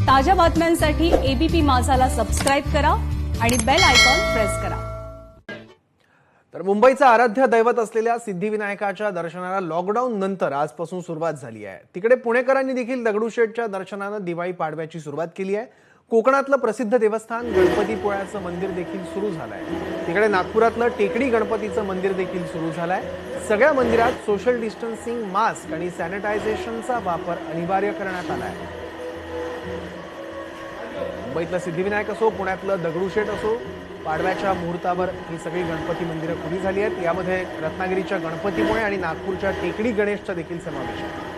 ताज्या बातम्यांसाठी ABP माझाला subscribe करा आणि बेल आयकॉन प्रेस करा। तर मुंबईचा आराध्य दैवत असलेल्या सिद्धिविनायकाच्या दर्शनाला लॉकडाऊन नंतर आजपासून सुरुवात झाली आहे। तिकडे पुणेकरांनी देखील दगडूशेठच्या दर्शनाने दिवाळी पाडव्याची सुरुवात केली आहे। कोकणातलं प्रसिद्ध देवस्थान गणपतीपुळ्याचं मंदिर देखील सुरू झालंय। तिकडे नागपुरातलं टेकडी गणपतीचं मंदिर देखील सुरू झालंय। सगळ्या मंदिरात सोशल डिस्टन्सिंग, मास्क आणि सॅनिटायझेशनचा वापर अनिवार्य करण्यात आलाय। मुंबईतलं सिद्धिविनायक असो, पुण्यातलं दगडूशेठ असो, पाडव्याच्या मुहूर्तावर ही सगळी गणपती मंदिरं खुली झाली आहेत। यामध्ये रत्नागिरीच्या गणपतीमुळे आणि नागपूरच्या टेकडी गणेशचा देखील समावेश आहे।